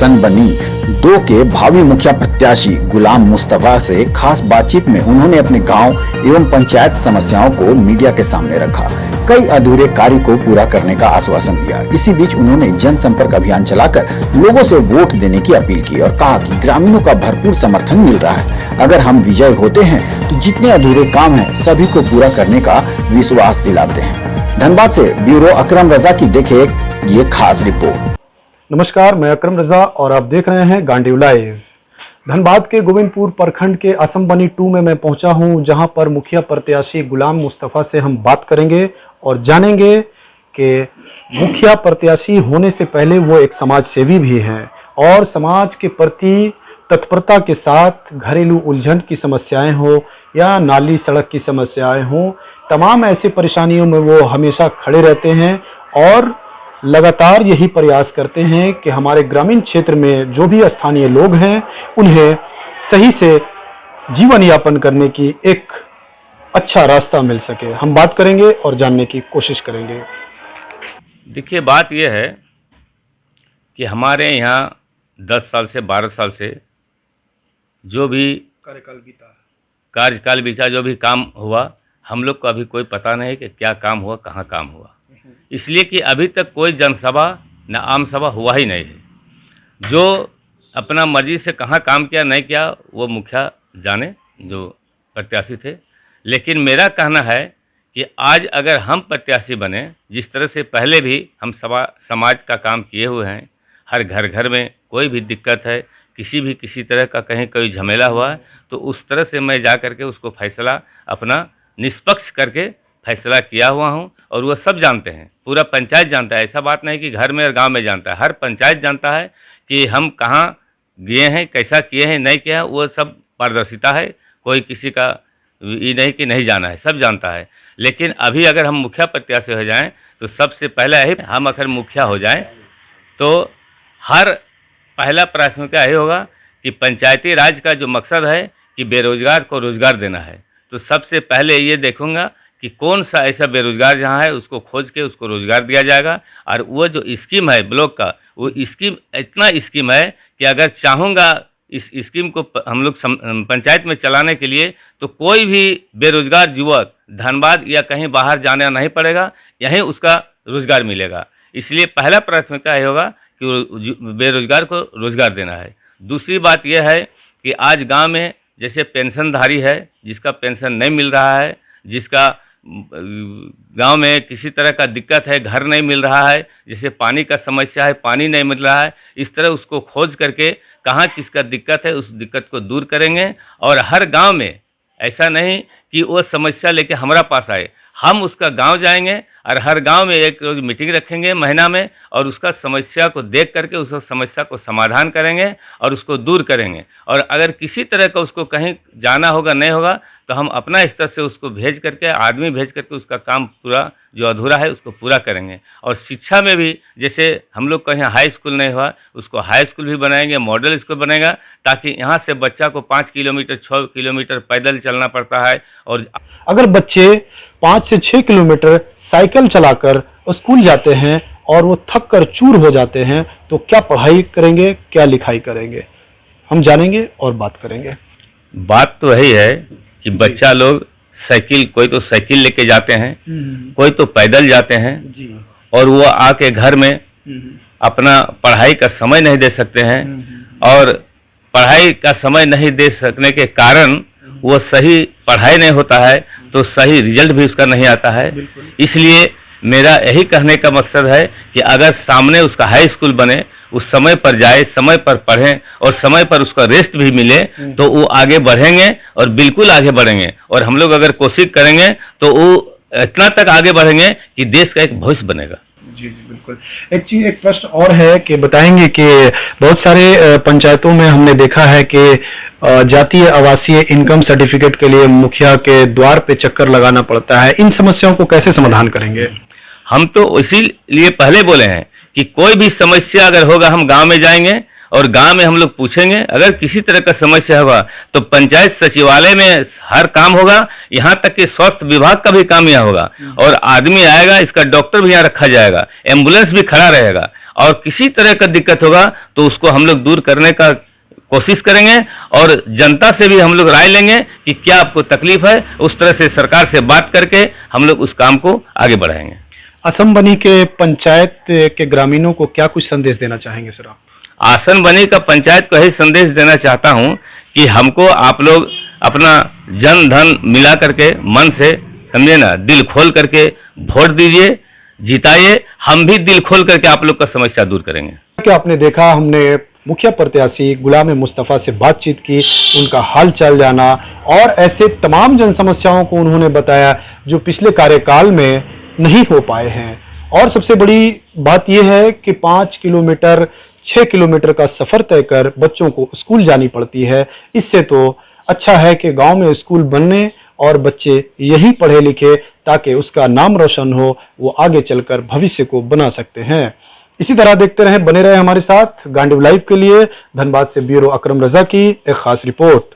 बनी दो के भावी मुखिया प्रत्याशी गुलाम मुस्तफा से खास बातचीत में उन्होंने अपने गांव एवं पंचायत समस्याओं को मीडिया के सामने रखा। कई अधूरे कार्य को पूरा करने का आश्वासन दिया। इसी बीच उन्होंने जनसंपर्क अभियान चलाकर लोगों से वोट देने की अपील की और कहा कि ग्रामीणों का भरपूर समर्थन मिल रहा है। अगर हम विजय होते हैं तो जितने अधूरे काम हैं सभी को पूरा करने का विश्वास दिलाते हैं। धनबाद से ब्यूरो अकरम रजा की देखे ये खास रिपोर्ट। नमस्कार, मैं अकरम रजा और आप देख रहे हैं गांडीव लाइव। धनबाद के गोविंदपुर प्रखंड के असमबनी 2 में मैं पहुंचा हूं, जहां पर मुखिया प्रत्याशी गुलाम मुस्तफा से हम बात करेंगे और जानेंगे कि मुखिया प्रत्याशी होने से पहले वो एक समाज सेवी भी हैं और समाज के प्रति तत्परता के साथ घरेलू उलझन की समस्याएं हो या नाली सड़क की समस्याएं हो, तमाम ऐसी परेशानियों में वो हमेशा खड़े रहते हैं और लगातार यही प्रयास करते हैं कि हमारे ग्रामीण क्षेत्र में जो भी स्थानीय लोग हैं उन्हें सही से जीवन यापन करने की एक अच्छा रास्ता मिल सके। हम बात करेंगे और जानने की कोशिश करेंगे। देखिए, बात यह है कि हमारे यहाँ 10 साल से 12 साल से जो भी कार्यकाल बीता, जो भी काम हुआ, हम लोग को अभी कोई पता नहीं कि क्या काम हुआ, कहाँ काम हुआ, इसलिए कि अभी तक कोई जनसभा न आम सभा हुआ ही नहीं है। जो अपना मर्जी से कहाँ काम किया नहीं किया वो मुखिया जाने, जो प्रत्याशी थे। लेकिन मेरा कहना है कि आज अगर हम प्रत्याशी बने, जिस तरह से पहले भी हम समाज का काम किए हुए हैं, हर घर घर में कोई भी दिक्कत है, किसी तरह का कहीं कोई झमेला हुआ है, तो उस तरह से मैं जा करके उसको फैसला अपना निष्पक्ष करके फैसला किया हुआ हूँ। और वो सब जानते हैं, पूरा पंचायत जानता है। ऐसा बात नहीं कि घर में और गांव में जानता है, हर पंचायत जानता है कि हम कहाँ गए हैं, कैसा किए हैं, नहीं किया है, वो सब पारदर्शिता है। कोई किसी का ये नहीं कि नहीं जाना है, सब जानता है। लेकिन अभी अगर हम मुखिया प्रत्याशी हो जाएं तो सबसे पहले यही, हम अगर मुखिया हो जाएं तो हर पहला प्राथमिकता यही होगा कि पंचायती राज का जो मकसद है कि बेरोजगार को रोजगार देना है। तो सबसे पहले ये देखूँगा कि कौन सा ऐसा बेरोजगार जहाँ है उसको खोज के उसको रोजगार दिया जाएगा। और वो जो स्कीम है ब्लॉक का, वो स्कीम इतना स्कीम है कि अगर चाहूँगा इस स्कीम को हम लोग पंचायत में चलाने के लिए, तो कोई भी बेरोजगार युवक धनबाद या कहीं बाहर जाना नहीं पड़ेगा, यहीं उसका रोजगार मिलेगा। इसलिए पहला प्राथमिकता ये होगा कि बेरोजगार को रोजगार देना है। दूसरी बात यह है कि आज गाँव में जैसे पेंशनधारी है, जिसका पेंशन नहीं मिल रहा है, जिसका गांव में किसी तरह का दिक्कत है, घर नहीं मिल रहा है, जैसे पानी का समस्या है, पानी नहीं मिल रहा है, इस तरह उसको खोज करके कहाँ किसका दिक्कत है उस दिक्कत को दूर करेंगे। और हर गांव में ऐसा नहीं कि वो समस्या लेके हमारा पास आए, हम उसका गांव जाएंगे और हर गांव में एक रोज मीटिंग रखेंगे महीना में, और उसका समस्या को देख करके उस समस्या को समाधान करेंगे और उसको दूर करेंगे। और अगर किसी तरह का उसको कहीं जाना होगा, नहीं होगा, तो हम अपना स्तर से उसको भेज करके, आदमी भेज करके उसका काम पूरा जो अधूरा है उसको पूरा करेंगे। और शिक्षा में भी जैसे हम लोग कहीं हाई स्कूल नहीं हुआ, उसको हाई स्कूल भी बनाएंगे, मॉडल स्कूल बनेगा, ताकि यहाँ से बच्चा को 5 किलोमीटर 6 किलोमीटर पैदल चलना पड़ता है। और अगर बच्चे 5 से 6 किलोमीटर साइकिल चलाकर स्कूल जाते हैं और वो थक कर चूर हो जाते हैं, तो क्या पढ़ाई करेंगे, क्या लिखाई करेंगे? हम जानेंगे और बात करेंगे। बात तो वही है कि बच्चा लोग साइकिल, कोई तो साइकिल लेके जाते हैं, कोई तो पैदल जाते हैं, और वो आके घर में अपना पढ़ाई का समय नहीं दे सकते हैं। और पढ़ाई का समय नहीं दे सकने के कारण वो सही पढ़ाई नहीं होता है, तो सही रिजल्ट भी उसका नहीं आता है। इसलिए मेरा यही कहने का मकसद है कि अगर सामने उसका हाई स्कूल बने, उस समय पर जाए, समय पर पढ़ें और समय पर उसका रेस्ट भी मिले, तो वो आगे बढ़ेंगे और बिल्कुल आगे बढ़ेंगे। और हम लोग अगर कोशिश करेंगे तो वो इतना तक आगे बढ़ेंगे कि देश का एक भविष्य बनेगा। जी बिल्कुल। एक प्रश्न और है कि बताएंगे कि बहुत सारे पंचायतों में हमने देखा है कि जातीय आवासीय इनकम सर्टिफिकेट के लिए मुखिया के द्वार पे चक्कर लगाना पड़ता है। इन समस्याओं को कैसे समाधान करेंगे? हम तो इसीलिए पहले बोले हैं कि कोई भी समस्या अगर होगा, हम गांव में जाएंगे और गांव में हम लोग पूछेंगे। अगर किसी तरह का समस्या होगा तो पंचायत सचिवालय में हर काम होगा, यहाँ तक कि स्वास्थ्य विभाग का भी काम यहाँ होगा। और आदमी आएगा, इसका डॉक्टर भी यहाँ रखा जाएगा, एम्बुलेंस भी खड़ा रहेगा। और किसी तरह का दिक्कत होगा तो उसको हम लोग दूर करने का कोशिश करेंगे और जनता से भी हम लोग राय लेंगे कि क्या आपको तकलीफ है। उस तरह से सरकार से बात करके हम लोग उस काम को आगे बढ़ाएंगे। असम बनी के पंचायत के ग्रामीणों को क्या कुछ संदेश देना चाहेंगे सर आप? आसन बनी का पंचायत को यही संदेश देना चाहता हूं कि हमको आप लोग अपना जन धन मिला करके मन से, समझे ना, दिल खोल करके वोट दीजिए, जिताइए। हम भी दिल खोल करके आप लोग का समस्या दूर करेंगे। कि आपने देखा, हमने मुखिया प्रत्याशी गुलाम मुस्तफ़ा से बातचीत की, उनका हाल चाल जाना और ऐसे तमाम जन समस्याओं को उन्होंने बताया जो पिछले कार्यकाल में नहीं हो पाए हैं। और सबसे बड़ी बात यह है कि 5 किलोमीटर 6 किलोमीटर का सफर तय कर बच्चों को स्कूल जानी पड़ती है। इससे तो अच्छा है कि गांव में स्कूल बनने और बच्चे यहीं पढ़े लिखे ताकि उसका नाम रोशन हो, वो आगे चलकर भविष्य को बना सकते हैं। इसी तरह देखते रहें, बने रहे हमारे साथ। गांडीव लाइव के लिए धनबाद से ब्यूरो अकरम रजा की एक खास रिपोर्ट।